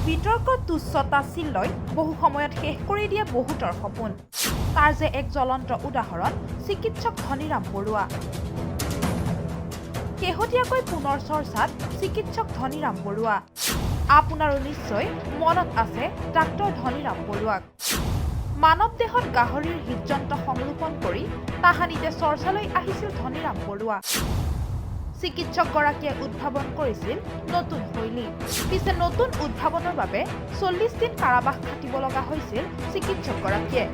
বিতৰ্কত তুচ্ছতা চিল্লৈ বহু সময়ত শেষ কৰি দিয়ে বহুতৰ সপোন। তাৰ যে এক জ্বলন্ত উদাহৰণ চিকিৎসক ধনীৰাম বৰুৱা। শেহতীয়াকৈ পুনৰ চৰ্চাত চিকিৎসক ধনীৰাম বৰুৱা। আপোনাৰো নিশ্চয় মনত আছে ডাক্তৰ ধনীৰাম বৰুৱাক। মানৱ দেহত গাহৰিৰ হৃদযন্ত্ৰ সংৰোপণ কৰি তাহানিতে চৰ্চালৈ আহিছিল ধনীৰাম বৰুৱা। চিকিৎসকগৰাকীয়ে উদ্ভাৱন কৰিছিল নতুন শৈলী। পিছে নতুন উদ্ভাৱনৰ বাবে ৪০ দিন কাৰাবাস খাটিব লগা হৈছিল চিকিৎসকগৰাকীয়ে।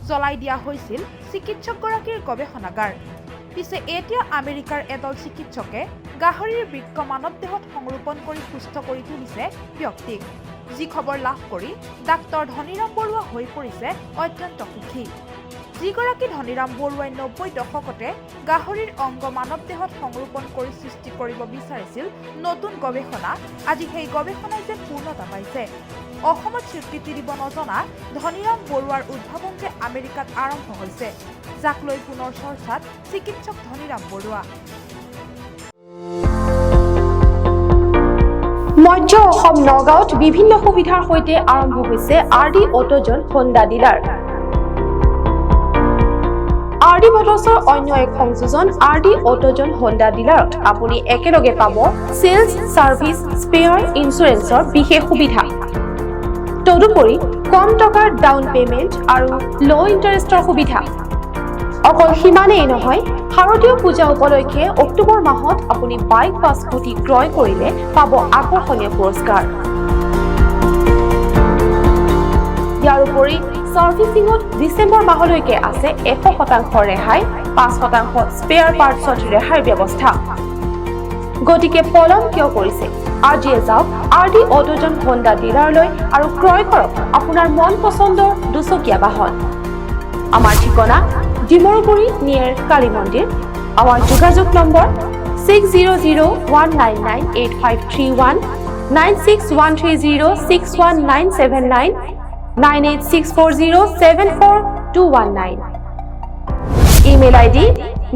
জ্বলাই দিয়া হৈছিল চিকিৎসকগৰাকীৰ গৱেষণাগাৰ। পিছে এতিয়া আমেৰিকাৰ এদল চিকিৎসকে গাহৰিৰ বৃক্ক মানৱ দেহত সংৰোপণ কৰি সুস্থ কৰি তুলিছে ব্যক্তিক। যি খবৰ লাভ কৰি ডাক্তৰ ধনীৰাম বৰুৱা হৈ পৰিছে অত্যন্ত সুখী। যিগৰাকী ধনীৰাম বৰুৱাই ৯০ দশকতে গাহৰিৰ অংগ মানৱ দেহত সংৰোপণ কৰি সৃষ্টি কৰিব বিচাৰিছিল নতুন গৱেষণা, আজি সেই গৱেষণাই যে পূৰ্ণতা পাইছে। অসমত স্বীকৃতি দিব নজনা ধনীৰাম বৰুৱাৰ উদ্ভাৱন যে আমেৰিকাত আৰম্ভ হৈছে, যাক লৈ পুনৰ চৰ্চাত চিকিৎসক ধনীৰাম বৰুৱা। মধ্য অসম নগাঁৱত বিভিন্ন সুবিধাৰ সৈতে আৰম্ভ হৈছে RD অটোজন হোণ্ডা ডিলাৰ। RD মটৰ্ছৰ অন্য এক সংযোজন RD অটোজন হোণ্ডা ডিলাৰত আপুনি একেলগে পাব সেলছ, সাৰ্ভিস, স্পেয়াৰ, ইন্স্যুৰেন্সৰ বিশেষ সুবিধা। তদুপৰি কম টকাৰ ডাউন পেমেন্ট আৰু লো ইন্টাৰেষ্টৰ সুবিধা। অকল সিমানেই নহয়, শাৰদীয় পূজা উপলক্ষে অক্টোবৰ মাহত আপুনি বাইক বা স্কুটি ক্ৰয় কৰিলে পাব আকৰ্ষণীয় পুৰস্কাৰ। ইয়াৰ উপৰি সাৰ্ভিসিঙত ডিচেম্বৰ মাহলৈকে আছে 100% ৰেহাই, 5% স্পেয়াৰ পাৰ্টছত ৰেহাইৰ ব্যৱস্থা। গতিকে পলম কিয় কৰিছে? আজিয়ে যাওক RD অটোজন হোণ্ডা ডিলাৰলৈ আৰু ক্ৰয় কৰক আপোনাৰ মন পচন্দৰ দুচকীয়া বাহন। আমাৰ ঠিকনা ডিমৰুগুৰি নিয়েৰ কালী মন্দিৰ। আমাৰ যোগাযোগ নম্বৰ 6001998531, 9613061979, 9864074219। Email ID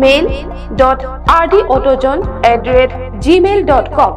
mail.rdautojon@gmail.com।